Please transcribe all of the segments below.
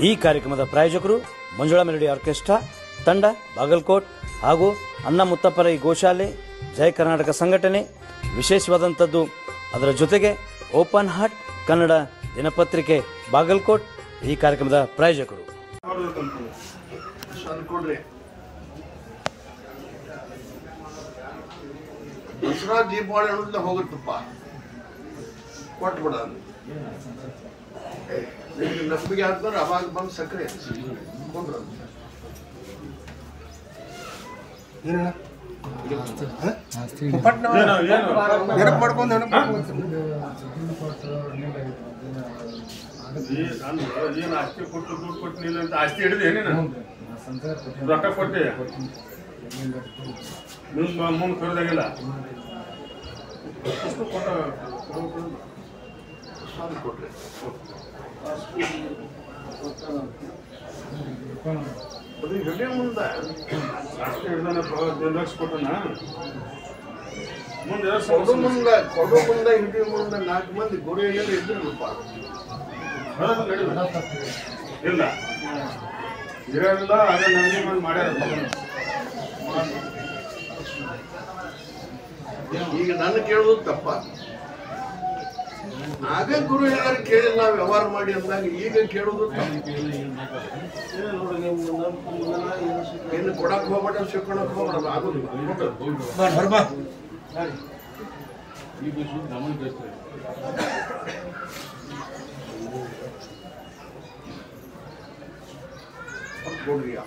ಈ ಕಾರ್ಯಕ್ರಮದ ಪ್ರಾಯೋಜಕರು ಮಂಜುಳಾ ಮೆಲೋಡಿ ಆರ್ಕೆಸ್ಟ್ರಾ ತಂಡ ಬಾಗಲಕೋಟ್ ಹಾಗೂ ಅನ್ನ ಮುತ್ತಪ್ಪರೈ ಗೋಶಾಲೆ ಜಯ ಕರ್ನಾಟಕ ಸಂಘಟನೆ. ವಿಶೇಷವಾದಂಥದ್ದು ಅದರ ಜೊತೆಗೆ ಓಪನ್ ಹಾರ್ಟ್ ಕನ್ನಡ ದಿನಪತ್ರಿಕೆ ಬಾಗಲಕೋಟ್ ಈ ಕಾರ್ಯಕ್ರಮದ ಪ್ರಾಯೋಜಕರು. ದಸರಾ ದೀಪಾವಳಿ ಅನ್ನೋದ್ಲ ಹೋಗುತ್ತಪ್ಪ, ಕೊಟ್ಬಿಡ ನಂಬಿಕೆ ಹಾಕ್ತಾರೆ. ಅವಾಗ ಬಂದು ಸಕ್ಕರೆ ಕೊಂಡ್ರ ನೆನಪು ಮಾಡ್ಕೊಂಡು ಏನು ಆಸ್ತಿ ಕೊಟ್ಟು ದುಡ್ಡು ಕೊಟ್ಟಿಲ್ಲ ಅಂತ ಆಸ್ತಿ ಹಿಡಿದು ಏನೇನು ರೊಕ್ಕ ಕೊಟ್ಟೆ ಮುಂದೆ ಕರೆದಾಗಿಲ್ಲ ಕೊಟ್ರೆ ಅದು ಹಿಡಿಯ ಮುಂದೆ ಆಸ್ತಿ ಹಿಡ್ದಾನ 2 ಲಕ್ಷ ಕೊಟ್ಟನ ಮುಂದೆ ಕೊಡೋ ಮುಂದೆ ಹಿಡಿಯ ಮುಂದೆ 4 ಮಂದಿ ಗುರಿಯಲ್ಲಿ ಇದ್ರಲ್ಲಪ್ಪ. ಇಲ್ಲ ಇರಲಿಲ್ಲ, ಅದೇ ನಂದಿ ಮಂದಿ ಮಾಡ್ಯಾರ. ಈಗ ನನ್ನ ಕೇಳೋದು ತಪ್ಪ. ಆಗ ಗುರು ಯಾರು ಕೇಳಿಲ್ಲ, ನಾವು ವ್ಯವಹಾರ ಮಾಡಿ ಅಂದಾಗ ಈಗ ಕೇಳೋದು ಇನ್ನು ಕೊಡಕ್ ಹೋಗ್ಬೇಡ, ಸಿಕ್ಕೊಳಕ್ ಹೋಗ್ಬೇಡ, ಆಗುದಿಲ್ಲ. ಕೊಡ್ರಿಯಾ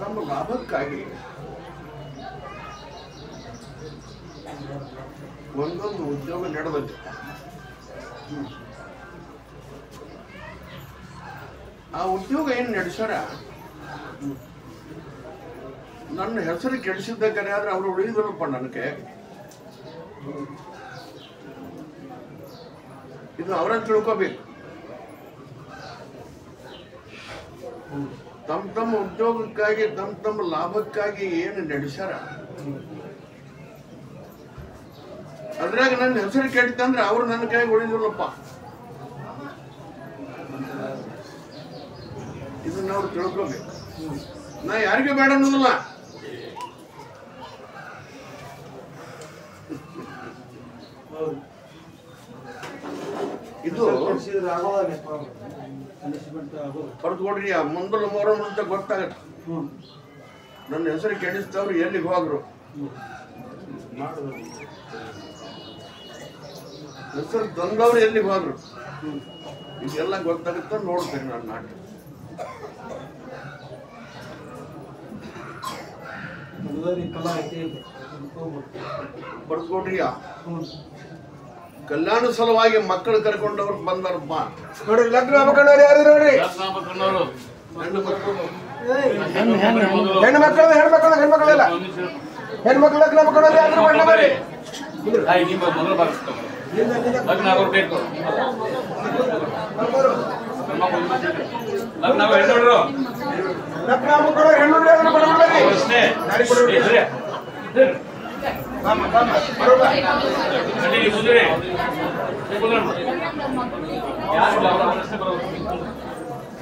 ತಮ್ಮ ಲಾಭಕ್ಕಾಗಿ ಒಂದೊಂದು ಉದ್ಯೋಗ ನಡೆದಂತೆ. ಆ ಉದ್ಯೋಗ ಏನು ನಡೆಸ್ಯಾರ, ನನ್ನ ಹೆಸರು ಕೆಡಿಸಿದ್ದಕ್ಕರೆ ಆದ್ರೆ ಅವರು ಉಳಿದರಪ್ಪ ನನ್ನ ಕೈಯಾಗ. ಇದು ಅವರ ತಿಳ್ಕೋಬೇಕು. ತಮ್ಮ ಉದ್ಯೋಗಕ್ಕಾಗಿ ತಮ್ಮ ಲಾಭಕ್ಕಾಗಿ ಏನು ನಡೆಸ್ಯಾರ, ಅದ್ರಾಗ ನನ್ನ ಹೆಸರು ಕೆಟ್ಟಿತ್ತಂದ್ರೆ ಅವ್ರು ನನ್ನ ಕೈಗೆ ಉಳಿದಿಲ್ಲಪ್ಪ. ಇದನ್ನ ಅವ್ರು ತಿಳ್ಕೋಬೇಕು. ನಾ ಯಾರಿಗೆ ಬೇಡ ಅನ್ನೋದಿಲ್ಲ. ಇದು ಹೊರತುಕೊಡ್ರಿ, ಮುಂದಲ ಮೊಹರಂ ಅಂತ ಗೊತ್ತಾಗತ್ತೆ. ನನ್ನ ಹೆಸರು ಕೆಡಿಸ್ತವ್ರು ಎಲ್ಲಿಗೆ ಹೋದ್ರು, ಹೆಸರು ತಂದವ್ರು ಎಲ್ಲಿಗೆ ಹೋದ್ರು, ಇದೆಲ್ಲ ಗೊತ್ತಾಗುತ್ತೆ. ನೋಡ್ತೇನೆ ನನ್ನ ನಾಟಕ. ಹೊರತುಕೊಡ್ರಿಯ ಕಲ್ಯಾಣ ಸಲುವಾಗಿ ಮಕ್ಕಳು ಕರ್ಕೊಂಡವ್ರು ಬಂದಾರಪ್ಪ ನೋಡ್ರಿ. ಲಗ್ನ ಮಕ್ಕಳವ್ರು ಯಾರು ನೋಡ್ರಿ, ಹೆಣ್ಣು ಮಕ್ಕಳು ಹೆಣ್ಮಕ್ಳಲ್ಲ, ಹೆಣ್ಮಕ್ಳು ಲಗ್ನ ಮಕ್ಕಳವ್ರು ಯಾರು ಮಾಡ್ರಿ. ಲಗ್ನ ಮಕ್ಕಳು ಹೆಣ್ಣು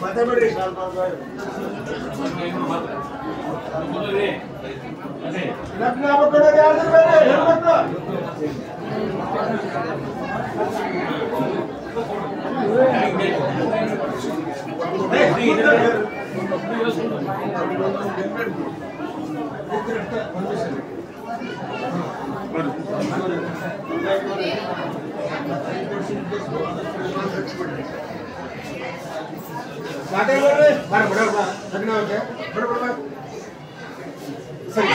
ಮತ್ತೆ ಬಿಡ್ರಿ. ಲಗ್ನ ಮಕ್ಕಳು ಯಾರು ಹೆಣ್ಮಕ್ಳು ಸರಿ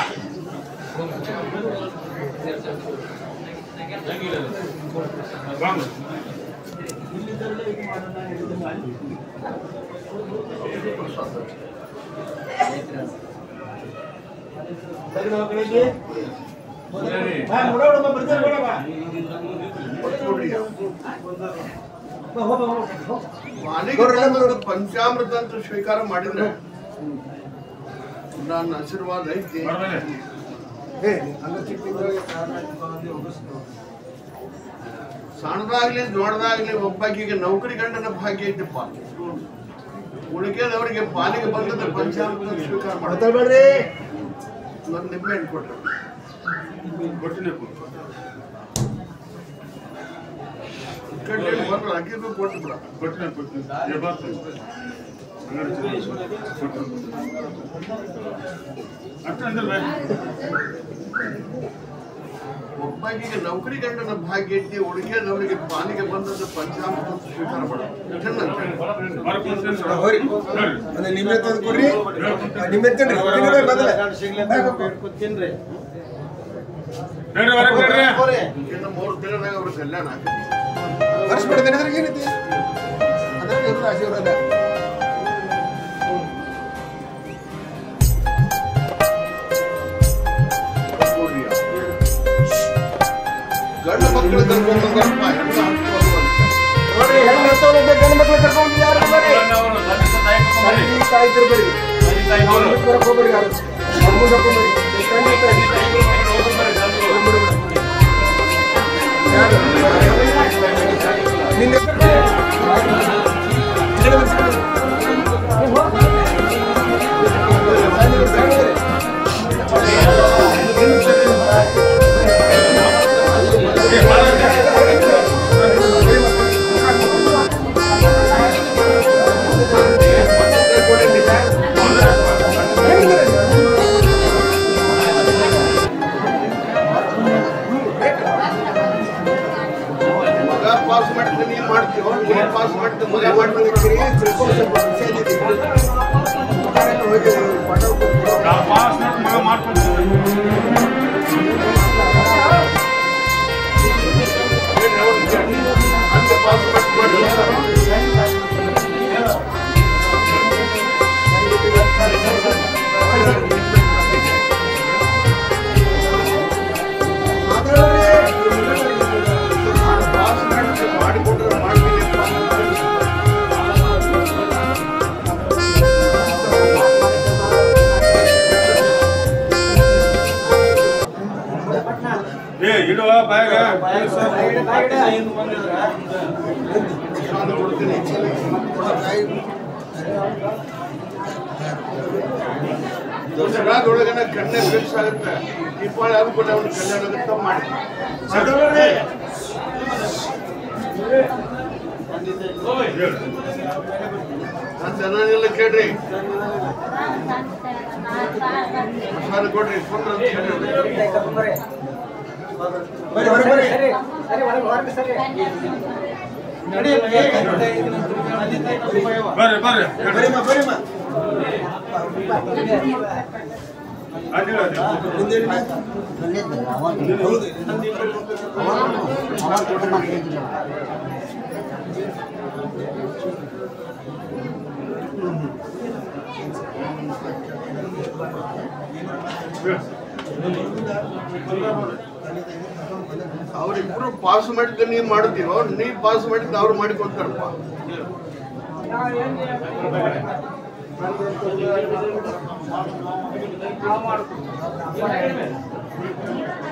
ಪಂಚಾಮೃತ ಅಂತ ಸ್ವೀಕಾರ ಮಾಡಿದ್ರೆ ನನ್ನ ಆಶೀರ್ವಾದ ಐತಿ. ಸಣ್ಣದಾಗ್ಲಿ ದೊಡ್ಡದಾಗ್ಲಿ ಒಬ್ಬಾಕಿಗೆ ನೌಕರಿ ಗಂಡನ ಭಾಗ್ಯ ಐತಪ್ಪ. ಉಳಿಕೆದವರಿಗೆ ಪಾಲಿಗೆ ಬಂದದ ಪಂಚಾಮೃತ ಸ್ವೀಕಾರ ಮಾಡ್ಬೇಡ್ರಿ. ನನ್ನ ನಿಂಬೆ ಹಣ್ಣು ಕೊಟ್ಟರು ಬಂದ್ರು ಅಕ್ಕಿಗೂ ಕೊಟ್ಟು ಬಿಡ. ಒಬ್ಬಾಕಿಗೆ ನೌಕರಿ ಗಂಡನ ಭಾಗ್ಯ ಐತಿ. ಉಳಿಕೆದವರಿಗೆ ಪಾಲಿಗೆ ಬಂದದ ಪಂಚಾಮೃತ ಸ್ವೀಕಾರ ಮಾಡೋದು. ನಿಮ್ಮೆ ತಂದು ಕೊಡ್ರಿ. ನಿಮ್ಮೆ ತಿನ್ರಿ. ಇನ್ನು 3 ತಿಂಗಳಾಗ ಅವ್ರ ಕಲ್ಯಾಣ ವರ್ಷ ಬಿಡದೇನಿದ್ರೆ ಏನೈತಿ ಅದ್ರಲ್ಲಿ ಇರೋದು ಆಶೀರ್ವಾದ. ಗಂಡು ಮಕ್ಕಳು ಕರ್ಕೊಂಡು ನೋಡಿ ಹೆಣ್ಣು ಹತ್ತವನಿದ್ದ ಗಂಡು ಮಕ್ಕಳು ಕರ್ಕೊಂಡು ಯಾರು ಬರ್ರಿ. ತಾಯಿ ಬರ್ರಿ. ಹೋಗ್ಬೇಡಿ ಯಾರು ಮುಂದೆ ಹೋಗ್ಬೇಡಿ. ಪಾಸ್ ಮಾಡ್ತೀನಿ, ನೀನ್ ಮಾಡ್ತೀವೋ ಪಾಸ್ ಮಾಡ್ತೀನಿ, ಮಗ ಮಾಡ್ತೀನಿ. ಅಂತ ಪಾಸ್ ಮಾಡಿ ಮಾಡಿಕೊಟ್ರೆ ಮಾಡ್ತೀನಿ. ಇಡುವ ಬ್ಯಾಗ ಕೊಡ್ತೀನಿ. ದಸರಾದೊಳಗನ ಕಣ್ಣೆ ಫಿಕ್ಸ್ ಆಗುತ್ತೆ. ದೀಪಾವಳಿ ಆದ್ಮೇಲೆ ಅವ್ನ ಕಲ್ಯಾಣ ಆಗುತ್ತೆ ಮಾಡಿ. ನಾನು ಚೆನ್ನಾಗಿಲ್ಲ ಕೇಳ್ರಿ. ಪ್ರಸಾದ ಕೊಡ್ರಿ. ಅವ್ರಿಬ್ರು ಪಾಸ್ ಮಾಡಿದ್ದ ನೀವ್ ಮಾಡ್ತೀರೋ, ನೀವ್ ಪಾಸ್ ಮಾಡಿದ್ದ ಅವ್ರು ಮಾಡಿಕೊಡ್ತಾರಪ್ಪ.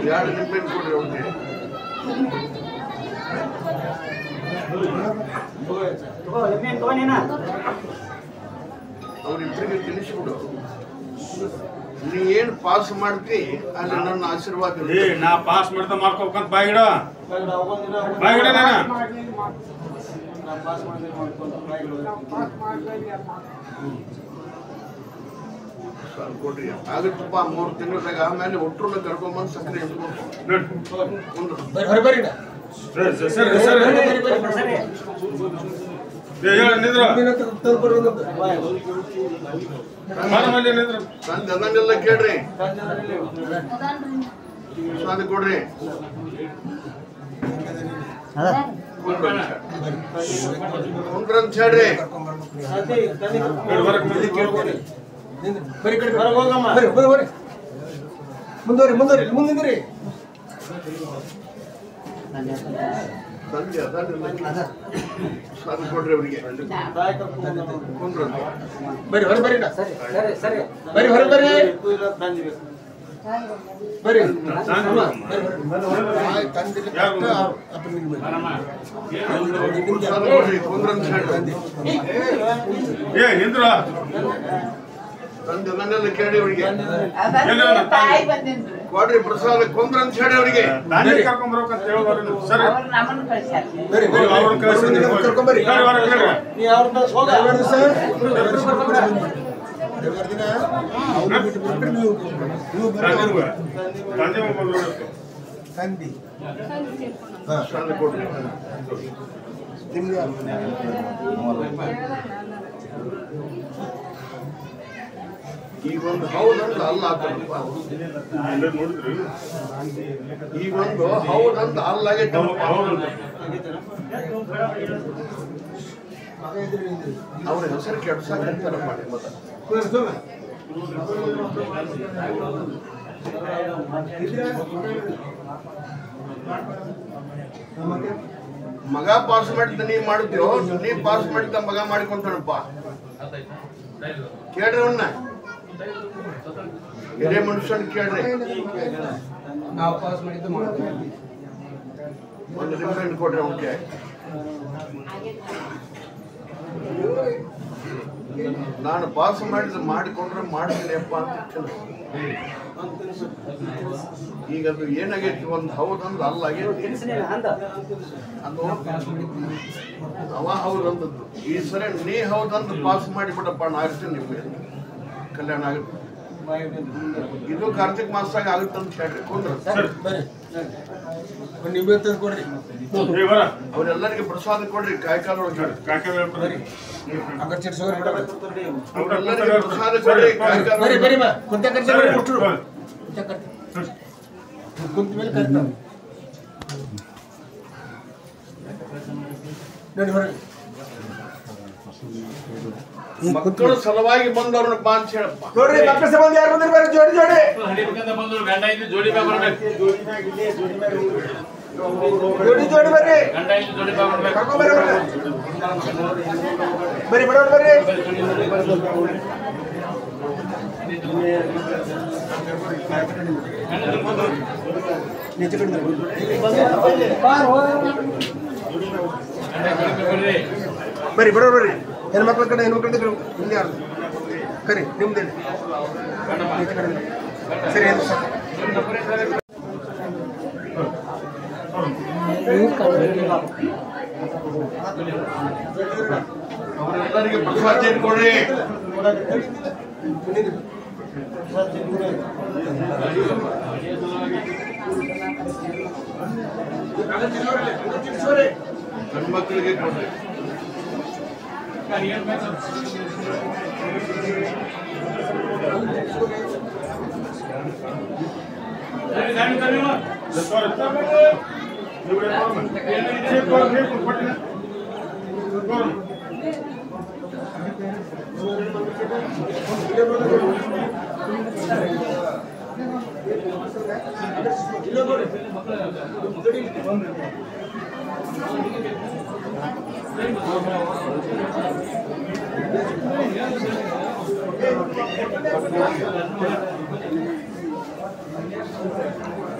ಎರಡು ನಿಂಬೆ ಕೊಡ್ರಿ ಅವ್ರಿಗೆ. ಅವ್ರಿಬ್ರಿಗೆ ತಿಳಿಸ್ಬಿಡು. ನೀ ಏನ್ ಪಾಸ್ ಮಾಡ್ತಿ ಅಲ್ಲಿ ನನ್ನ ಆಶೀರ್ವಾದ. ನಾ ಪಾಸ್ ಮಾಡ್ತಾ ಮಾಡ್ಕೋಬೇಕಂತ ಬಾಯಿಡ ಬಾಯಿಡ ಕೊಡ್ರಿ. ಆಗತ್ತಪ್ಪ 3 ತಿಂಗಳದಾಗ. ಆಮೇಲೆ ಒಟ್ಟರು ಕರ್ಕೊಂಬಂದ್ ಸಕ್ಕರೆ ತಂದೆಲ್ಲ ಕೇಳ್ರಿ. ಸಾಧು ಕೊಡ್ರಿ. ಕುಂದ್ರಂತ ಹೇಳ್ರಿ. ಮುಂದುವರಿ ಮುಂದುವರಿ ಮುಂದಿದ್ರಿ ತಂದೆ ಅದ ಸಾಧು ಕೊಡ್ರಿ ಅವರಿಗೆ ಕುಂದ್ರು ಬರ್ರಿ ಹೊರ ಬರ್ರಿ ಬರ್ರಿ ಹೊರ ಬರ್ರಿ ಬರ್ರಿ ತಂದೆಲ್ಲ ಕೇಳಿ ಅವರಿಗೆ ಕೊಡ್ರಿ ಪ್ರಸಾದ ಕೊಂದ್ರ ಅಂತ ಹೇಳಿ ಅವರಿಗೆ ಕರ್ಕೊಂಡ್ಬರ್ಬೇಕಂತ ಹೇಳೋರು ಸರಿ ಕರ್ಕೊಂಬರ್ರಿ ಕೊಡ್ರಿ ಈಗೊಂದು ಹೌದಂತ ಅಲ್ಲ ನೋಡಿದ್ರಿ ಈಗೊಂದು ಹೌದಂತ ಅಲ್ಲಾಗೆ ಅವ್ರ ಹೆಸರು ಕೆಡ್ಸಾಕಂತಾರಪ್ಪ ಮಗ ಪಾಸ್ ಮಾಡಿದ್ದ ನೀ ಮಾಡಿದ್ಯೋ ನೀ ಪಾಸ್ ಮಾಡಿದ್ದ ಮಗ ಮಾಡಿಕೊಂತಾನಪ್ಪ ಕೇಳ್ರಿ ಅವನ್ನ ಹಿರೇ ಮನುಷ್ಯನ್ ಕೇಳ್ರಿ ನಾವು ಪಾಸ್ ಮಾಡಿದ್ದು ಒಂದು ರಿಫಂಡ್ ಕೊಡ್ರಿ ಅವನಿಗೆ ನಾನು ಪಾಸ್ ಮಾಡಿಕೊಂಡ್ರೆ ಮಾಡ್ತೀನಿ ಅಪ್ಪ ಅಂತ ಈಗ ಅದು ಏನಾಗೈತಿ ಒಂದು ಹೌದಂದ್ರೆ ಅಲ್ಲ ಆಗೈತಿ ಅದು ಅವ ಹೌದಂದದ್ದು ಈ ಸರಿ ನೀ ಹೌದಂದು ಪಾಸ್ ಮಾಡಿಬಿಡಪ್ಪ ನಾ ಇರ್ತೀನಿ ನಿಮ್ಗೆ ಕಲ್ಯಾಣ ಆಗುತ್ತೆ ಇದು ಕಾರ್ತಿಕ್ ಮಾಸದಾಗ ಆಗುತ್ತೆ ಅಂತ ಹೇಳ್ರಿ ಕೊಂಡ್ರ ನಿಂಬೆ ಕೊಡ್ರಿ ಅವ್ರೆಲ್ಲರಿಗೆ ಪ್ರಸಾದ ಕೊಡ್ರಿ ಕಾಯ್ಕಾಲ ಅವ್ರೆಲ್ಲರಿಗೆ ಪ್ರಸಾದ ಕೊಡ್ರಿ ಕಾಯ್ಕಾಲ ಕುಂತ ಮೇಲೆ ಕರ್ತಾವ ನೋಡಿ ಹೊರಗೆ ಮಕ್ಕಳು ಸಲುವಾಗಿ ಬಂದವ್ರನ್ನ ಬಾ ಅಂತ ಹೇಳಪ್ಪ ನೋಡ್ರಿ ಮಕ್ಕಳ ಸಂಬಂಧ ಯಾರು ಬಂದಿರಿ ಬರ್ರಿ ಜೋಡಿ ಜೋಡಿ ಬರ್ರಿ ಕರ್ಕೊಂಬರ್ರಿ ಬರ್ರಿ ಬಡವ್ರು ಬರ್ರಿ ಬರ್ರಿ ಬಡವ್ರು ಬರ್ರಿ ಹೆಣ್ಮಕ್ಳ ಕಡೆ ಹೆಣ್ಮಕ್ಳ ಹಿಂದೆ ಯಾರು ಕರಿ ನಿಮ್ದೇ ಸರಿ ಅವರೆಲ್ಲರಿಗೆ ಪ್ರಸಾದ ಕೊಡ್ರಿ ಗಂಡ್ಮಕ್ಳಿಗೆ ಕೊಡ್ರಿ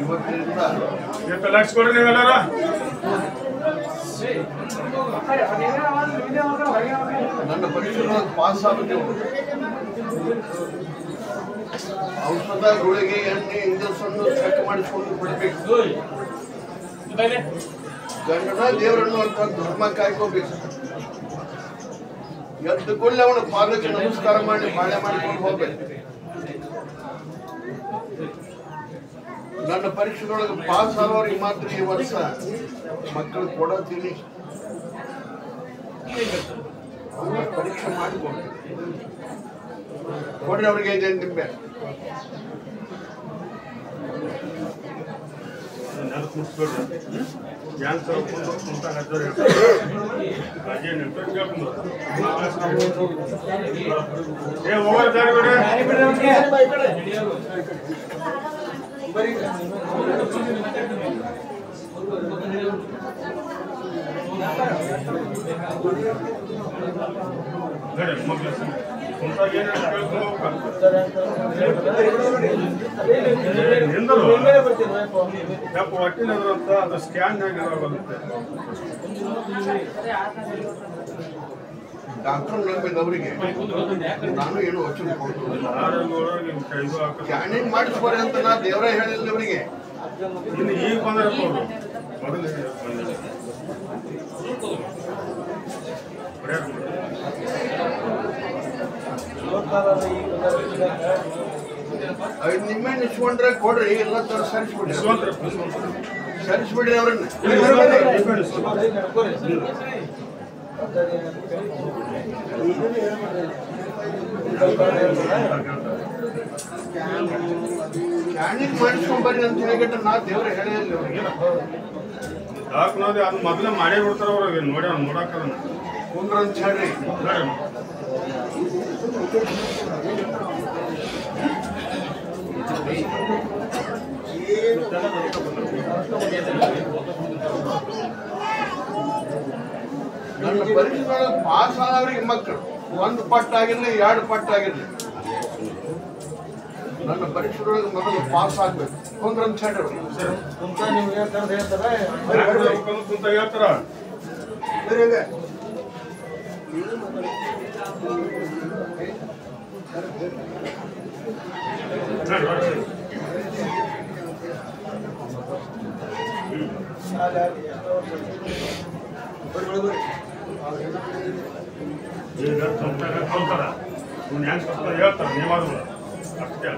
ಇವತ್ತಿನಿಂದ ಲಕ್ಷ ಕೊಡ್ರಿ ನೀವೆಲ್ಲರೂ ನನ್ನ ಪರೀಕ್ಷೆಗಳನ್ನು ಪಾಸ್ ಆಗುತ್ತೆ ಔಷಧ ಗುಳಿಗೆ ಎಣ್ಣೆ ಇಂಜೆಕ್ಷನ್ ಚೆಕ್ ಮಾಡಿಸ್ಕೊಂಡು ಬಿಡಬೇಕು ಗಂಡನ ದೇವರನ್ನು ಅಂತ ಧರ್ಮ ಕಾಯ್ಕೋಬೇಕು ಎದ್ದು ಕೂಡಲೇ ಅವನ ಪಾದಕ್ಕೆ ನಮಸ್ಕಾರ ಮಾಡಿ ಬಾಳೆ ಮಾಡಿಕೊಂಡು ಹೋಗ್ಬೇಕು ನನ್ನ ಪರೀಕ್ಷೆಗಳೊಳಗೆ ಪಾಸ್ ಆಗೋರಿಗೆ ಮಾತ್ರ ಈ ವರ್ಷ ಮಕ್ಕಳು ಕೊಡೋತೀನಿ ಪರೀಕ್ಷೆ ಮಾಡಿಕೊಂಡು ಕೊಡ್ರಿ ಅವ್ರಿಗೆ ಇದೇನು ನಿಂಬೆ ಒಟ್ಟಿನದ್ರಂತ ಅದು ಸ್ಕ್ಯಾನ್ ಬರುತ್ತೆ. ಡಾಕ್ಟರ್ ನಂಬಿದವರಿಗೆ ನಾನು ಏನು ವಚನ ಕೊಡ್ತೀನಿ, ಸ್ಕ್ಯಾನಿಂಗ್ ಮಾಡಿಸ್ಬಾರೆ ಅಂತ ನಾ ದೇವರ ಹೇಳಿಲ್ಲ ಇವರಿಗೆ. ಇನ್ನು ಈಗ ಬಂದಿರಪ್ಪ ಅವರು ಮೊದಲು ಐದು ನಿಮ್ಮೆಣ್ಣೆ ಇಸ್ಕೊಂಡ್ರೆ ಕೊಡ್ರಿ, ಎಲ್ಲ ತರ ಸರಿಸ್ಬಿಡ್ರಿ, ಸರಿಸ್ಬಿಡ್ರಿ ಅವ್ರನ್ನ. ಸ್ಕ್ಯಾನಿಂಗ್ ಮಾಡಿಸ್ಕೊಂಬರ್ರಿ ಅಂತ ಹೇಳಿಬಿಟ್ಟು ನಾ ದೇವ್ರ ಹೇಳಿಲ್ಲ ಅವ್ರಿಗೆ. ಡಾಕ್ಟರ್ ಅದು ಮೊದಲೇ ಮಾಡೇ ಬಿಡ್ತಾರ ಅವ್ರಿಗೆ, ನೋಡಾಕ ಕುಂದ್ರ ಅಂತ ಹೇಳ್ರಿ. ನನ್ನ ಪರೀಕ್ಷೆಗಳ ಪಾಸ್ ಆದವ್ರಿಗೆ ಮಕ್ಕಳು ಒಂದು ಪಟ್ಟ ಆಗಿರ್ಲಿ, ಎರಡು ಪಟ್ಟ ಆಗಿರ್ಲಿ, ನನ್ನ ಪರೀಕ್ಷೆಗಳಿಗೆ ಮೊದಲು ಪಾಸ್ ಆಗ್ಬೇಕು. ಕುಂದ್ರ ಅಂತ ಹೇಳ್ರಿ. ಕುಂತ ಹೇಳ್ತಾರ ಈಗ ಕಲ್ತಾರ ಹೆಂಗ್ ಕಲ್ತಾರ ಹೇಳ್ತಾರ ನೀವಾದ್ರು ಅಷ್ಟೇ.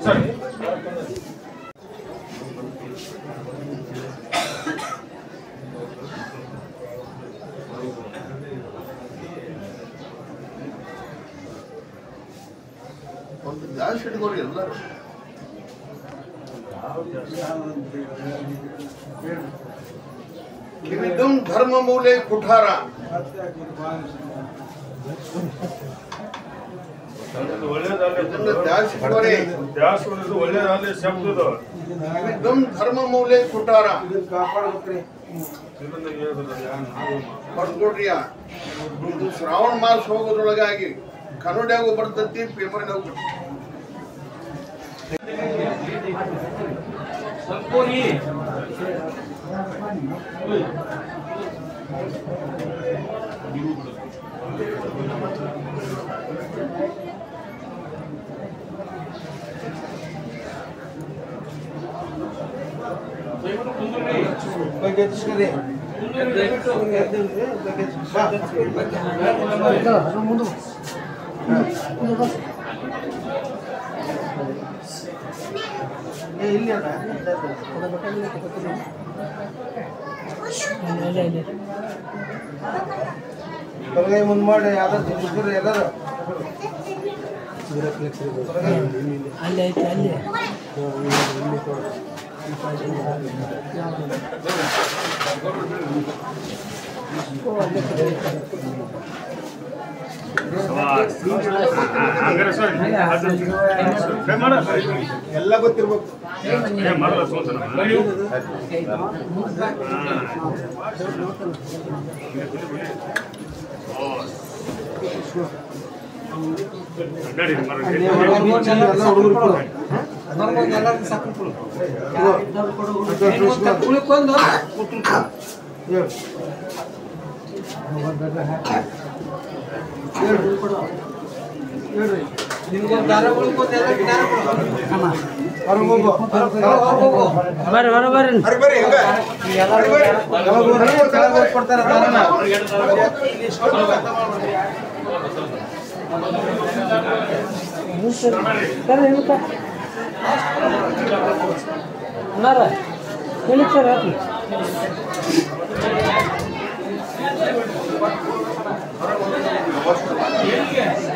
ಸರಿ ಒಂದು ಗ್ಯಾಸ್ ಹಿಡ್ಕೋರಿ ಎಲ್ಲರೂ. ಕಿವಿದಂ ಧರ್ಮ ಮೂಲೆ ಕುಠಾರ, ಒಳ್ಳೇದಾಗಲಿ ಶಬ್ದದ ಕಿವಿದಂ ಧರ್ಮ ಮೂಲೆ ಕುಠಾರ ಬರ್ಕೊಡ್ರಿಯ. ಇದು ಶ್ರಾವಣ ಮಾಸ ಹೋಗೋದ್ರೊಳಗಾಗಿ ಕನ್ನಡಿಯಾಗೂ ಬರ್ತೈತಿ, ಪೇಪರ್ನಾಗೂ ಬರ್ತೈತಿ. ಹೊರಗೈ ಮುಂದೆ ಮಾಡಿ ಯಾವ್ದಾದ್ರು ಎಲ್ಲರೂ ಅಲ್ಲಿ ಐತೆ ಅಲ್ಲಿ ಎಲ್ಲ ಗೊತ್ತಿರ್ಬೇಕು. ಹೇಳ್ರಿ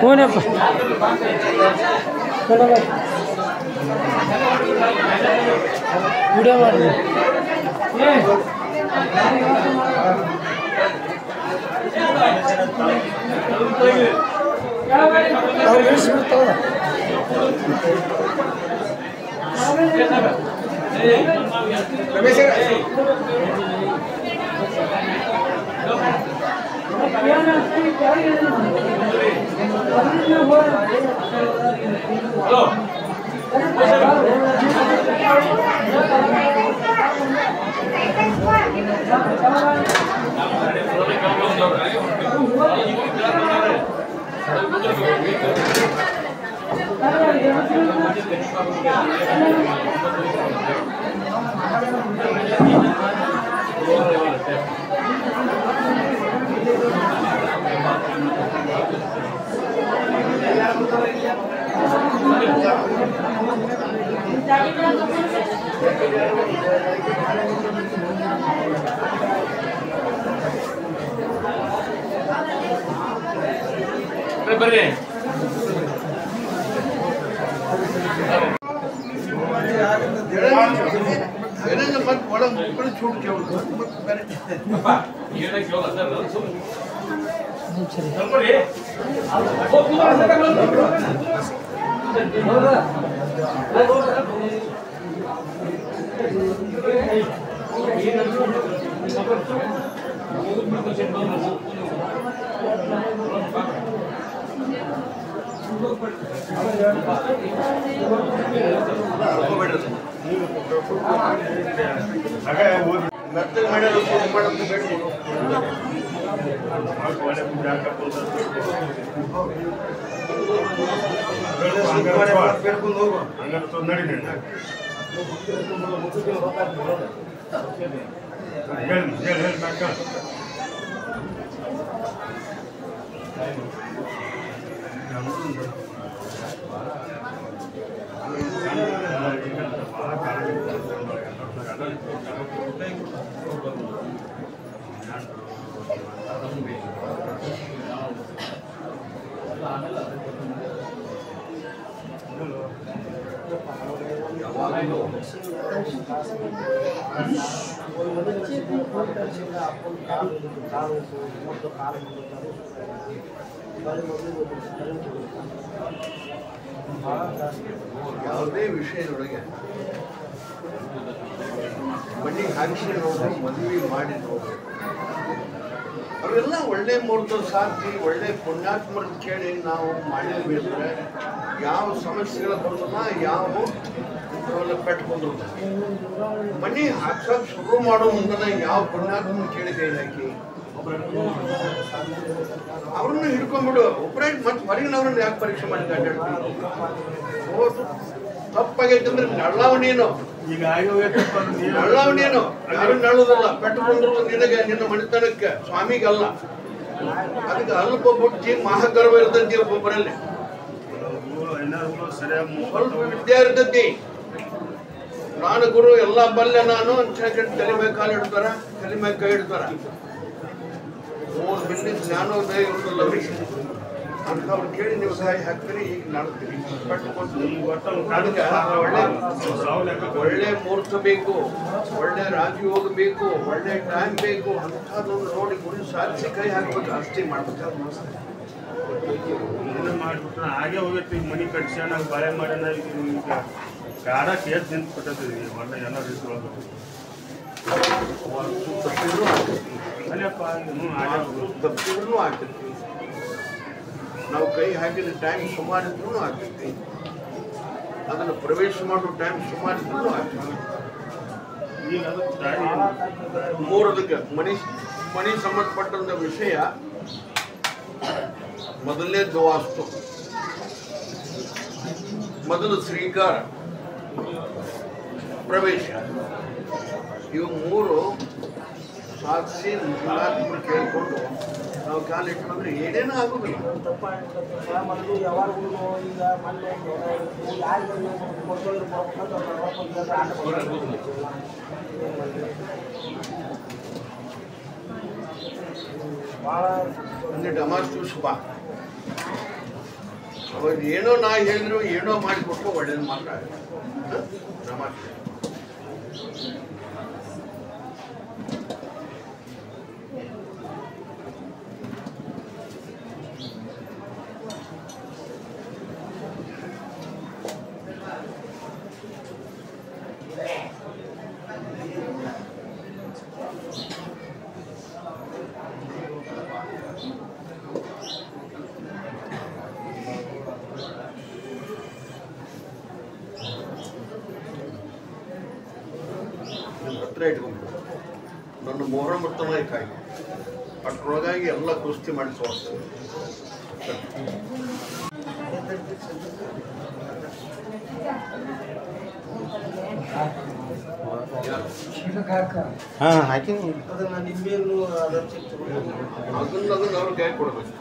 ಕೋನಪ್ಪ ವಿಡಿಯೋ ಮಾಡಿ ಅವ್ರು ಇಳಿಸ್ಬಿಡ್ತಾವ ಬರ್ರಿ ಮತ್ತೆ ಒಳಗೆ छूट ಕೇಳೋದು ಮತ್ತೆ ಬೇರೆ ಮೆತ್ತಗೆ ಮಾಡ್ಯಾರ ಮಾಡೋದು ಬೇಡ ಯಾವುದೇ ವಿಷಯದೊಳಗೆ ಮಣ್ಣಿಗೆ ಹಾರಿಸಿ ನೋಡು, ಮದುವೆ ಮಾಡಿ ನೋಡು, ಅವೆಲ್ಲ ಒಳ್ಳೆ ಮುಹೂರ್ತ ಸಾಧಿ ಒಳ್ಳೆ ಪುಣ್ಯಾತ್ಮರ ಕೇಳಿ ನಾವು ಮಾಡಿದ್ರೆ ಯಾವ ಸಮಸ್ಯೆಗಳು ಬರೋದಿಲ್ಲ, ಯಾವ ಅವೆಲ್ಲ ಪೆಟ್ಕೊಂಡು ಮನೆ ಹಾಕ್ಸಕ್ ಶುರು ಮಾಡೋ ಮುಂದೆ ಯಾವ ಪುಣ್ಯಾತ್ಮನ ಕೇಳಿ ಕೈ ಹಾಕಿ ಅವ್ರನ್ನ ಹಿಡ್ಕೊಂಡ್ಬಿಡು. ಒಬ್ಬರೇ ಮತ್ತೆ ಹೊರಗಿನವ್ರನ್ನ ಯಾಕೆ ಪರೀಕ್ಷೆ ಮಾಡಿ ತಪ್ಪಾಗೈತೆ ಅಂದ್ರೆ ನಳ್ಳವ ನೀನು, ಈಗ ನಳ್ಳವ ನೀನು, ಯಾರು ನಳ್ಳೋದಲ್ಲ. ಪೆಟ್ಟುಕೊಂಡ್ರು ನಿನಗೆ ನಿನ್ನ ಮಣಿತನಕ್ಕೆ, ಸ್ವಾಮಿಗಲ್ಲ. ಅದಕ್ಕೆ ಅಲ್ಪ ಬುದ್ಧಿ ಮಹಾಗರ್ವ ಇರ್ತೈತಿ ಒಬ್ಬೊಬ್ಬರಲ್ಲಿ, ಸ್ವಲ್ಪ ವಿದ್ಯೆ ಇರ್ತೈತಿ. ನಾನು ಗುರು ಎಲ್ಲ ಬಲ್ಲೆ ನಾನು ಅಂತ ತಲೆ ಮೇಲೆ ಕಾಲು ಇಡ್ತಾರ, ತಲೆ ಮೇಲೆ ಕೈ ಇಡ್ತಾರ. 3 ಬಿಲ್ಲಿ ಜ್ಞಾನೋದಯ ಇರುವುದಿಲ್ಲ ಅವ್ರಿಗೆ. ಅಂಥವ್ರು ಕೇಳಿ ನೀವು ಸಹಾಯ ಹಾಕ್ತೀರಿ, ಈಗ ನಾಡ್ತೀರಿ. ಅದಕ್ಕೆ ಒಳ್ಳೆ ಮುಹೂರ್ತ ಬೇಕು, ಒಳ್ಳೆ ರಾಜಯೋಗ ಬೇಕು, ಒಳ್ಳೆ ಟೈಮ್ ಬೇಕು. ಅಂಥದ್ದೊಂದು ನೋಡಿ ಗುರಿ ಸಾಧಿಸಿ ಕೈ ಹಾಕ್ಬೇಕು, ಅಷ್ಟೇ ಮಾಡ್ಬೇಕು. ಮಾಡ್ಬಿಟ್ರೆ ಹಾಗೆ ಹೋಗೈತಿ. ಮನಿ ಕಟ್ಸ್ಯಾನ ಬಾಳೆ ಮಾಡ್ಯಾನ, ಈಗ ಗಾಡ ಕೇಸ್ ನಿಂತು ಕೊಟ್ಟಿದ್ರಿ ಒಳ್ಳೆ ಎಲ್ಲ ರೀತಿ ಒಳಗೆ ತಪ್ಪಿದ್ರೂ ಆಗ್ತೈತಿ. ನಾವು ಕೈ ಹಾಕಿದ ಟೈಮ್ ಸುಮಾರು ಇದ್ರೂ ಆಗ್ತೈತಿ, ಅದನ್ನು ಪ್ರವೇಶ ಮಾಡೋ ಟೈಮ್ ಸುಮಾರು ಇದ್ರೂ ಆಗ್ತೈತಿ. ಈಗ ಅದಕ್ಕೆ ದಾರಿ ಮೂರದಕ್ಕೆ ಮನಿ ಸಂಬಂಧಪಟ್ಟಂತ ವಿಷಯ ಮೊದಲನೇದ್ದು ವಾಸ್ತು. ಮೊದಲು ಶ್ರೀಕಾರ, ಪ್ರವೇಶ, ಇವು ಮೂರು ಸಾಧಿಸಿ ಮುಲಾತ್ಮ ಕೇಳಿಕೊಂಡು ನಾವು ಕಾಲಿಟ್ಟು ಬಂದರೆ ಏನೇನೂ ಆಗೋದಿಲ್ಲ. ಮೊದಲು ಯಾವಾಗಲೂ ಈಗ ಮೊನ್ನೆ ಯಾರಿಗೆ ಭಾಳ ಒಂದು ಡಮಾಸ್ ಚೂಸ್ ಬಾ, ಅವಾಗ ಏನೋ ನಾ ಹೇಳಿದ್ರು ಏನೋ ಮಾಡಿಕೊಟ್ಟು ಒಳ್ಳೇದು ಮಾತ್ರ ಡಮಾಸ್. ಹತ್ರ ಇಟ್ಕೊಂಡು ನನ್ನ ಮೊಹರ ಮರ್ತನ ಕಾಯಿ ಅಷ್ಟರೊಳಗಾಗಿ ಎಲ್ಲ ಕುಸ್ತಿ ಮಾಡಿ ತೋರಿಸ್ತೀನಿ. ಅದನ್ನು ನಿಂಬೆಯನ್ನು ಅದನ್ನ ಅವ್ರ ಕೈ ಕೊಡಬೇಕು.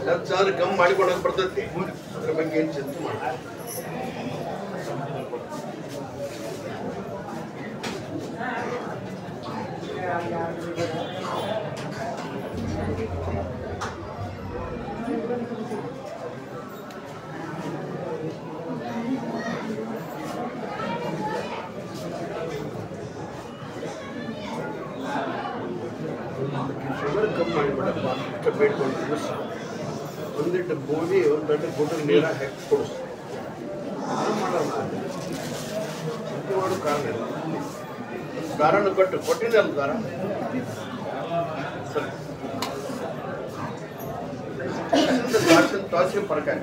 ಖರ್ಚಾದ್ರೆ ಕಮ್ಮಿ ಮಾಡಿಕೊಡಕ್ ಬರ್ತೈತಿ, ಅದ್ರ ಬಗ್ಗೆ ಏನು ಚಿಂತೆ ಮಾಡಿ. ಶುಗರ್ ಕಮ್ಮಿ ಮಾಡಿಬಿಡಪ್ಪ, ಇಷ್ಟ ಬೇಡ್ಕೊಂಡು ದಿವಸ ಒಂದಿಟ್ಟು ಗೋಧಿ ಒಂದು ದೊಡ್ಡ ಗುಡ್ಡ ನೀರ ಹಾಕಿ ಕೊಡಿಸ್ ಮಾಡಲ್ಲ. ಚಿಂತೆ ಮಾಡೋ ಕಾರಣ ಇಲ್ಲ. ದಾರನ ಕೊಟ್ಟಿದ್ದಲ್ಲ ದಾರ ಸರಿ ತಾಸಿಗೆ ಫರ್ಕ್ ಆಗಿ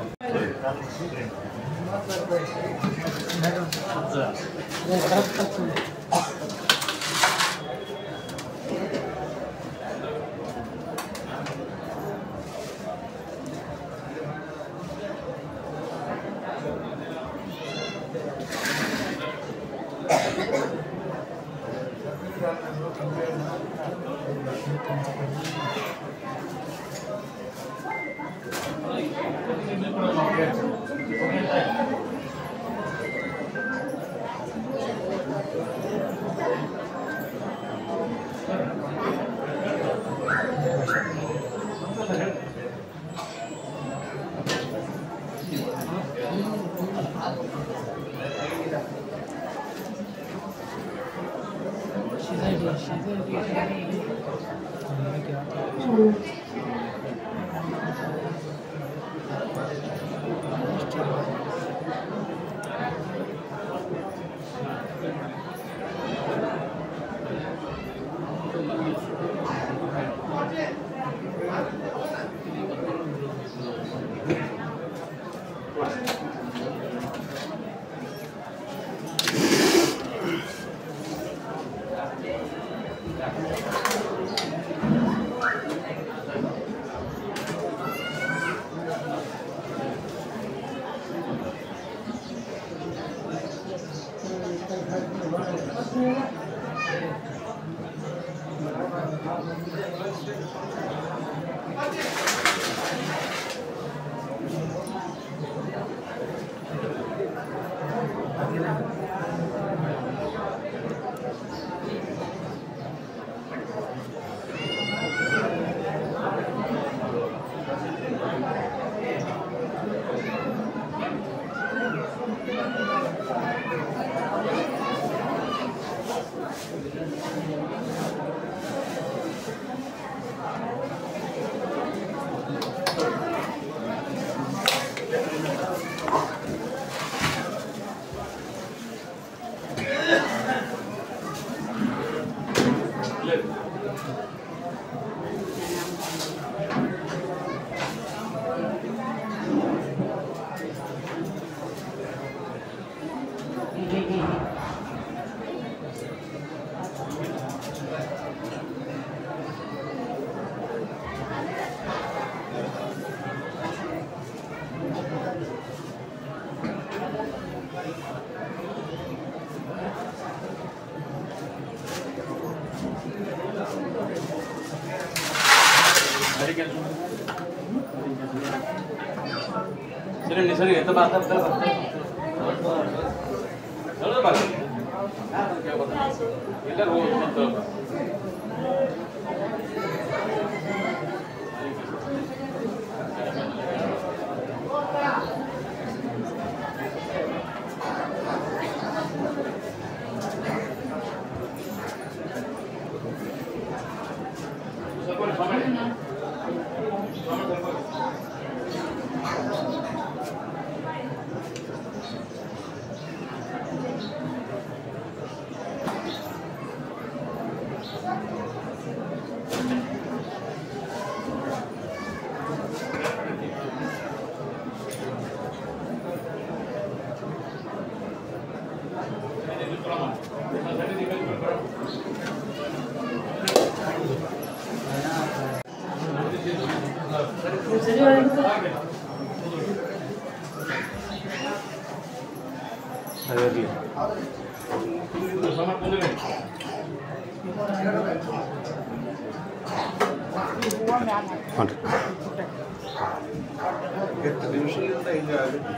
ಎಷ್ಟು ದಿವಸದಿಂದ ಹಿಂಗಾಗುತ್ತೆ,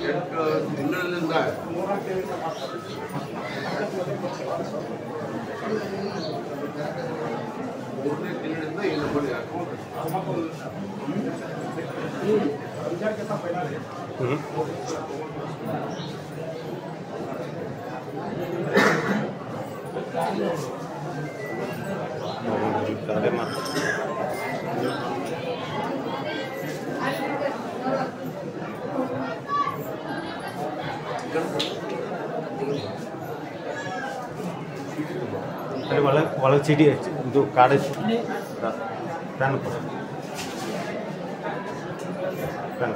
8 ತಿಂಗಳಿಂದ ಮೂರನೇ ತಿಂಗಳಿಂದ ಈಗ ಬರೀ ಹಾಕೊಂಡು ಒಳಗೆ ಚೀಟಿ ಇದು ಕಾರ್ಡ್ ಪ್ಯಾನ್ ಪ್ಯಾನ್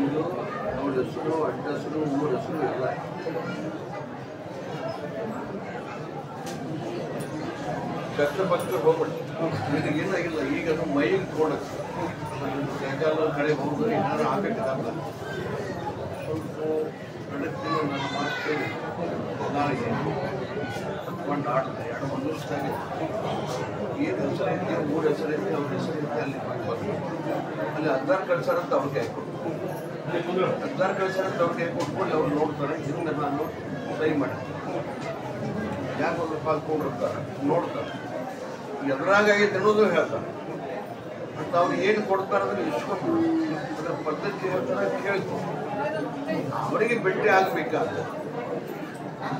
ಇದು ಅವ್ರ ಹೆಸರು, ಅಡ್ಡ ಹೆಸರು, ಊರ ಹೆಸರು ಎಲ್ಲ ಕಷ್ಟಪಟ್ಟು ಹೋಗ್ಬಿಟ್ಟು ಈಗ ಏನಾಗಿಲ್ಲ. ಈಗ ಅದು ಮೈಗೆ ಕೊಡಕ್ಕೆ ಯಾಕಂದ್ರೆ ಕಡೆ ಹೋದ್ರೆ ಏನಾದ್ರು ಆಗಬೇಕಾಗಲ್ಲ. ಸ್ವಲ್ಪ ಬೆಳಕಿನ ನನ್ನ ಮಾತು ಕೇಳಿ ನಾಳೆಗೆ ಒಂದು ಆಡ್ತಾರೆ 2 ದಿವಸದಾಗೆ ಏನು ಹೆಸರೈತಿ, ಊರ ಹೆಸರೈತಿ, ಅವ್ರ ಹೆಸರೈತಿ ಅಲ್ಲಿ ಬರ್ಬೇಕು. ಅಲ್ಲಿ 16 ಕಳ್ಸಾರಂತ ಅವ್ರಿಗೆ ಹಾಕೊಟ್ಟು 16 ಕಳ್ಸಾರಂತ ಅವ್ರಿಗೆ ಕೊಟ್ಕೊಂಡು ಅವ್ರು ನೋಡ್ತಾರೆ. ಹಿಂದೆ ನಾನು ಸಹಿ ಮಾಡಿ ಯಾಕೆ ಒಂದು ಪಾಲ್ಕೊಂಡಿರ್ತಾರೆ, ನೋಡ್ತಾರೆ ಎದುರಾಗೈತೆ ಅನ್ನೋದು ಹೇಳ್ತಾರೆ. ಮತ್ತು ಅವ್ರು ಏನು ಕೊಡ್ತಾರೆ ಅಂದ್ರೆ ಇಸ್ಕೊಂಡು ಅದರ ಪದ್ಧತಿ ಹೇಳ್ತಾರೆ, ಕೇಳ್ತಾರೆ. ಅವರಿಗೆ ಭೇಟಿ ಆಗಬೇಕಾದ್ರೆ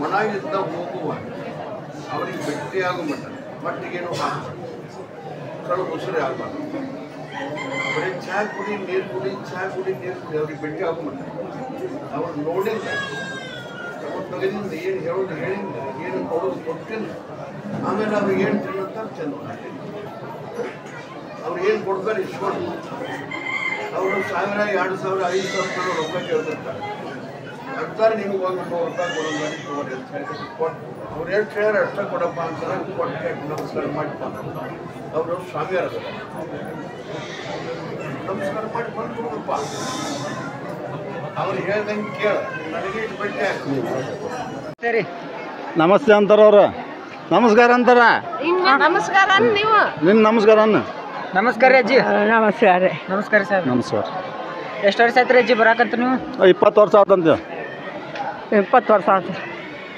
ಮನಾಗಿದ್ದ ಹೋಗುವ ಅವರಿಗೆ ಭೇಟಿ ಆಗೋ ಮಟ್ಟಿಗೇನು ಹಾಕ್ತಾರೆ, ಕಳು ಉಸಿರಿ ಆಗಬಾರ್ದು. ಬರೀ ಚಹಾ ಕುಡಿ, ನೀರು ಕುಡಿ, ಚಹಾ ಕುಡಿ, ನೀರು ಕುಡಿ, ಅವ್ರಿಗೆ ಭೇಟಿ ಆಗೋ ಮಟ್ಟ ಅವ್ರು ನೋಡಿಲ್ಲ. ತಲೆಯಿಂದ ಏನು ಹೇಳೋದು ಹೇಳಿಲ್ಲ, ಏನು ಕೊಡೋದು ಕೊಟ್ಟಿಲ್ಲ. ಆಮೇಲೆ ಅವ್ರಿಗೆ ಏನು ತಿನ್ನಂತಾರೆ ಚೆಂದ ಅವ್ರು ಏನು ಕೊಡ್ತಾರೆ ಇಸ್ಕೊಂಡು ಅವರು 1000, 2000, 5000 ರೊಕ್ಕ ಕೇಳ್ತಿರ್ತಾರೆ. ಅಂತಾರೆ ನಿಮ್ಗೆ ಒಂದು ₹100 ಕೊಡೋದು ತಗೋರಿ ಅಂತ ಹೇಳಿ ಕೊಟ್ಟು ಅವ್ರು ಎಷ್ಟು ಹೇಳ್ಯಾರ ಅಷ್ಟೇ ಕೊಡಪ್ಪ ಅಂತಾರೆ. ಕೊಟ್ಟು ನಮಸ್ಕಾರ ಮಾಡಿಕೊಂಡು ಅವರು ಸ್ವಾಮಿಯಾರ ನಮಸ್ಕಾರ ಮಾಡಿ ಬಂದ್ಕೊಡಪ್ಪ. ಅವ್ರು ಹೇಳ್ದಂಗೆ ಕೇಳ, ನನಗೆ ಇಟ್ಟು ಭೇಟಿ ಆಗ್ತದೆ. ನಮಸ್ತೆ ಅಂತಾರ ಅವ್ರು, ನಮಸ್ಕಾರ ಅಂತಾರ. ನಮಸ್ಕಾರ ನೀವು. ನಿನ್ನ ನಮಸ್ಕಾರ ಅನ್ನ. ನಮಸ್ಕಾರ ಅಜ್ಜಿ. ನಮಸ್ಕಾರ. ನಮಸ್ಕಾರ ಸರ್. ನಮಸ್ಕಾರ. ಎಷ್ಟು ವರ್ಷ ಆಯ್ತು ಅಜ್ಜಿ ಬರಾಕಂತ ನೀವು? 20 ವರ್ಷ ಆತಂತೆ. 20 ವರ್ಷ ಆಯ್ತು.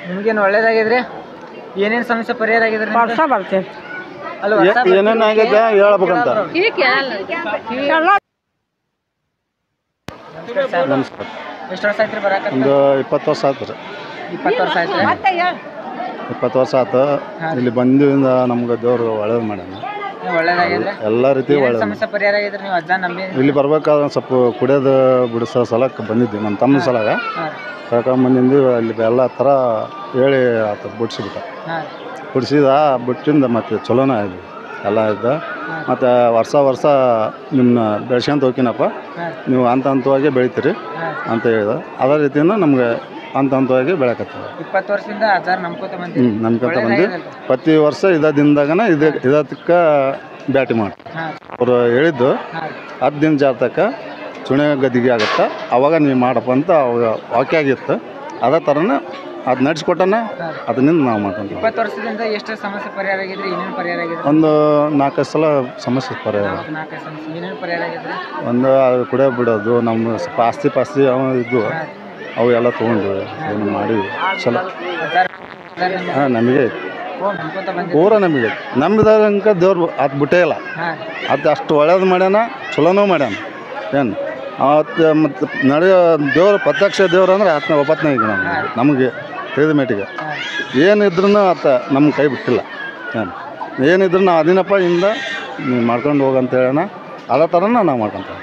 ನಿಮ್ಗೇನು ಒಳ್ಳೇದಾಗಿದ್ರಿ? ಏನೇನು ಸಮಸ್ಯೆ ಪರಿಹಾರ ಆಗಿದ್ರಿ? ವರ್ಷ ಬರ್ತೇನೆ. ಅಲ್ಲ ಏನೇನು ಆಗೈತೆ ಹೇಳ್ಬೇಕಂತ. ನಮಸ್ಕಾರ. ಎಷ್ಟು ವರ್ಷ ಆಯ್ತು ಬರಾಕಂತ? ಒಂದು 20 ವರ್ಷ ಆಯ್ತು ರೀ. 20 ವರ್ಷ ಆಯ್ತು. 20 ವರ್ಷ ಆತು ಇಲ್ಲಿ ಬಂದಿಂದ ನಮ್ಗೆ ದೇವ್ರು ಒಳ್ಳೇದು ಮಾಡ್ಯಾನ. ಒಳ್ಳೇದಾಗಿದ್ರೆ ಎಲ್ಲ ರೀತಿ ಒಳ್ಳೇದು. ಸಮಸ್ಯೆ ಪರಿಹಾರ ಆಗಿದ್ರೆ ನೀವು ಅಜ್ಜ ನಂಬಿ ಇಲ್ಲಿ ಬರ್ಬೇಕಾದ್ರೆ ಸ್ವಲ್ಪ ಕುಡಿಯೋದು ಬಿಡಿಸೋ ಸಲಕ್ಕೆ ಬಂದಿದ್ವಿ ನಮ್ಮ ತಮ್ಮ ಸಲಾಗ ಕರ್ಕೊಂಬಂದಿಂದು ಅಲ್ಲಿ ಎಲ್ಲ ಥರ ಹೇಳಿ ಆತ ಬಿಡಿಸಿಬಿಟ್ಟ. ಬಿಡಿಸಿದ ಬಿಟ್ಟಿಂದ ಮತ್ತು ಚಲೋನೇ ಆಯ್ತು ಎಲ್ಲ ಇದ್ದ. ಮತ್ತು ವರ್ಷ ನಿಮ್ಮನ್ನ ಬೆಳ್ಸ್ಕೊಂತ ಹೋಗ್ತೀನಪ್ಪ, ನೀವು ಹಂತವಾಗಿ ಬೆಳಿತೀರಿ ಅಂತ ಹೇಳಿದ. ಅದೇ ರೀತಿಯಿಂದ ನಮಗೆ ಹಂತವಾಗಿ ಬೆಳಕತ್ತೀವಿ. 20 ವರ್ಷದಿಂದ ಅಜ್ಜಾರ್ ನಂಬ್ಕೋತ ಬಂದ್ರಿ. ನಂಬ್ಕೊಂತ ಬಂದು ಪ್ರತಿ ವರ್ಷ ಇದೇ ದಿನದಾಗನ ಇದಕ್ಕೆ ಬ್ಯಾಟಿ ಮಾಡಿ ಅವರು ಹೇಳಿದ್ದು 10 ದಿನ ಜಾತಕ ಚುಣೆ ಗದಿಗೆ ಆಗುತ್ತೆ, ಅವಾಗ ನೀವು ಮಾಡಪ್ಪ ಅಂತ ಅವಾಗ ವಾಕ್ಯ ಆಗಿತ್ತು. ಅದೇ ಥರನೇ ಅದು ನಡೆಸ್ಕೊಟ್ಟನ ಅದರಿಂದ ನಾವು ಮಾಡ್ಕೊಂತೀವಿ. 20 ವರ್ಷದಿಂದ ಎಷ್ಟು ಸಮಸ್ಯೆ ಪರಿಹಾರ ಆಗಿದ್ರೆ ಏನೇನು ಪರಿಹಾರ ಆಗಿದ್ರೆ? ಒಂದು 4-5 ಸಲ ಸಮಸ್ಯೆ ಪರಿಹಾರ. 4 ಸಮಸ್ಯೆ ಏನೇನು ಪರಿಹಾರ ಆಗಿದ್ರೆ? ಒಂದು ಅದು ಕುಡಿಯೋ ಬಿಡೋದು, ನಮ್ಮ ಸ್ವಲ್ಪ ಆಸ್ತಿ ಅವ ಇದ್ದು ಅವು ಎಲ್ಲ ತೊಗೊಂಡು ಏನು ಮಾಡಿ ಚಲೋ. ಹಾಂ, ನಮಗೆ ಪೂರ ನಮಗೆ ನಂಬಿದಂಕ ದೇವ್ರು ಅದು ಬಿಟ್ಟೇ ಇಲ್ಲ. ಅದು ಅಷ್ಟು ಒಳ್ಳೇದು ಮಾಡ್ಯಾನ, ಚಲೋನೂ ಮಾಡ್ಯಾನ. ಏನು ಅವತ್ತು ಮತ್ತು ನಡೆಯೋ ದೇವ್ರು ಪ್ರತ್ಯಕ್ಷ ದೇವ್ರು ಅಂದ್ರೆ ಆತನ ಒಪ್ಪತ್ತನೇ ಈಗ ನಮಗೆ ತಿಳಿದ ಮೇಟಿಗೆ ಏನಿದ್ರೂ ಆತ ನಮ್ಮ ಕೈ ಬಿಟ್ಟಿಲ್ಲ. ಏನಿದ್ರು ನಾವು ಅದಿನಪ್ಪ ಇಂದ ನೀವು ಮಾಡ್ಕೊಂಡು ಹೋಗಂತ ಹೇಳೋಣ. ಅದೇ ಥರನ ನಾವು ಮಾಡ್ಕೊತೀವಿ.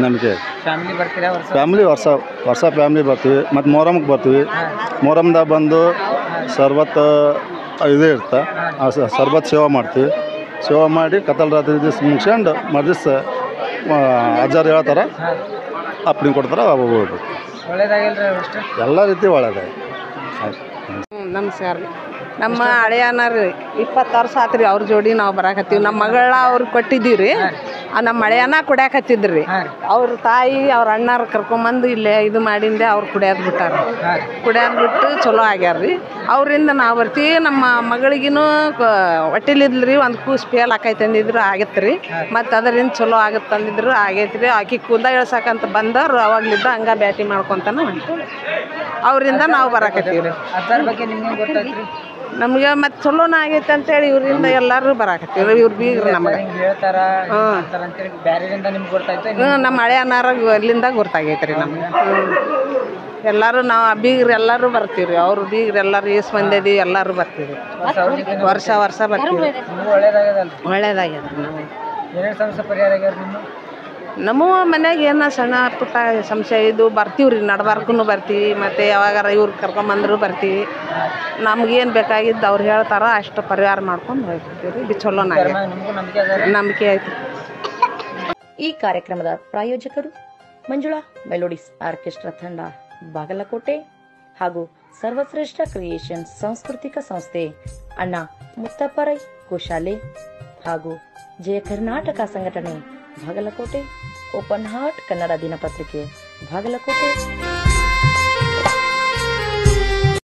ನಂಬಿಕೆ ಫ್ಯಾಮಿಲಿ ವರ್ಷ ಫ್ಯಾಮಿಲಿ ಬರ್ತೀವಿ. ಮತ್ತು ಮೊಹರಮ್ಗೆ ಬರ್ತೀವಿ. ಮೊಹರಮ್ದಾಗ ಬಂದು ಸರ್ಬತ್ ಇದೇ ಇರ್ತಾ ಸರ್ಬತ್ ಸೇವೆ ಮಾಡ್ತೀವಿ. ಸೇವೆ ಮಾಡಿ ಕತ್ತಲ ರಾತ್ರಿ ದಿವಸ ಮುಗಿಸ್ಕೊಂಡು ಮರ್ದಿವ್ಸ ಅಜ್ಜಾರು ಹೇಳ್ತಾರೆ, ಅಪ್ಪಣೆ ಕೊಡ್ತಾರೆ, ಹೋಗ್ಬೇಕು. ಎಲ್ಲ ರೀತಿ ಒಳ್ಳೇದಾಗಿ. ನಮಸ್ಕಾರ ರೀ. ನಮ್ಮ ಹಳೆಯನ ರೀ 20 ವರ್ಷ ಆತು ರೀ ಅವ್ರ ಜೋಡಿ ನಾವು ಬರಾಕತ್ತೀವಿ. ನಮ್ಮ ಮಗಳ ಅವ್ರಿಗೆ ಕೊಟ್ಟಿದ್ದೀವಿ ರೀ. ನಮ್ಮ ಹಳೆಯನ ಕುಡಿಯಾಕತ್ತಿದ್ರಿ ರೀ. ಅವ್ರ ತಾಯಿ ಅವ್ರ ಅಣ್ಣಾರು ಕರ್ಕೊಂಬಂದು ಇಲ್ಲೇ ಇದು ಮಾಡಿಂದೆ ಅವ್ರು ಕುಡಿಯೋದು ಬಿಟ್ಟಾರ. ಕುಡಿಯೋದು ಬಿಟ್ಟು ಚಲೋ ಆಗ್ಯಾರ ರೀ. ಅವರಿಂದ ನಾವು ಬರ್ತೀವಿ. ನಮ್ಮ ಮಗಳಿಗಿನೂ ಹೊಟ್ಟಿಲಿದ್ಲು ರೀ, ಒಂದು ಕೂಸು ಫೇಲ್ ಆಕೈತೆ ಅಂದಿದ್ರು, ಆಗತ್ತೆ ರೀ. ಮತ್ತು ಅದರಿಂದ ಚಲೋ ಆಗತ್ತೆ ಅಂದಿದ್ರು, ಆಗೈತೆ ರೀ. ಆಕೆ ಕೂದ ಇಳ್ಸಕ್ಕಂತ ಬಂದವ್ರು ಅವಾಗ್ಲಿದ್ದ ಹಂಗೆ ಬ್ಯಾಟಿ ಮಾಡ್ಕೊತಾನೆ ಅವರಿಂದ ನಾವು ಬರಾಕತ್ತೀವಿ ರೀ. ಅದ್ರ ಬಗ್ಗೆ ನಿಮ್ಗೆ ಗೊತ್ತಾಯ್ತು? ನಮ್ಗೆ ಮತ್ತೆ ಚಲೋನ ಆಗೈತೆ ಅಂತೇಳಿ ಇವರಿಂದ ಎಲ್ಲರೂ ಬರಾಕತ್ತೀವಿ. ಇವ್ರು ಬೀಗ್ರಿ ನಮಗೆ ನಮ್ಮ ಹಳೆ ಅನ್ನಾರ ಅಲ್ಲಿಂದ ಗೊತ್ತಾಗೈತೆ ರೀ ನಮ್ಗೆ. ಎಲ್ಲರೂ ನಾವು ಬೀಗ್ರಿ ಎಲ್ಲರೂ ಬರ್ತೀವಿ ರೀ. ಅವ್ರು ಬೀಗ್ರಿ ಎಲ್ಲರೂ ಏಸು ಮಂದಿ ಎಲ್ಲರೂ ಬರ್ತೀವಿ. ವರ್ಷ ಬರ್ತೀವಿ. ಒಳ್ಳೇದಾಗ್ಯದ ನಮಗೆ. ಸಮಸ್ಯೆ ಪರಿಹಾರ ಆಗ್ಯಾರ ನಿಮ್ಮ? ನಮ್ಮ ಮನ್ಯಾಗ ಏನೋ ಸಣ್ಣ ಪುಟ್ಟ ಸಂಶಯ ಇದು ಬರ್ತೀವಿ ರೀ. ನಡ್ಬಾರ್ಕು ಬರ್ತೀವಿ. ಮತ್ತು ಯಾವಾಗಾರ ಇವ್ರು ಕರ್ಕೊಂಬಂದ್ರು ಬರ್ತೀವಿ. ನಮ್ಗೇನು ಬೇಕಾಗಿದ್ದು ಅವ್ರು ಹೇಳ್ತಾರ ಅಷ್ಟು ಪರಿಹಾರ ಮಾಡ್ಕೊಂಡು ಹೋಗ್ತೀವಿ ರೀ. ಚಲೋ ನಂಬಿಕೆ ಆಯ್ತು. ಈ ಕಾರ್ಯಕ್ರಮದ ಪ್ರಾಯೋಜಕರು ಮಂಜುಳಾ ಮೆಲೋಡಿಸ್ ಆರ್ಕೆಸ್ಟ್ರಾ ತಂಡ ಬಾಗಲಕೋಟೆ ಹಾಗೂ ಸರ್ವಶ್ರೇಷ್ಠ ಕ್ರಿಯೇಷನ್ಸ್ ಸಾಂಸ್ಕೃತಿಕ ಸಂಸ್ಥೆ ಅಣ್ಣ ಮುತ್ತಪ್ಪರೈ ಗೋಶಾಲೆ ಹಾಗೂ ಜಯ ಕರ್ನಾಟಕ ಸಂಘಟನೆ ಬಾಗಲಕೋಟೆ, ಓಪನ್ ಹಾರ್ಟ್ ಕನ್ನಡ ದಿನಪತ್ರಿಕೆ ಬಾಗಲಕೋಟೆ.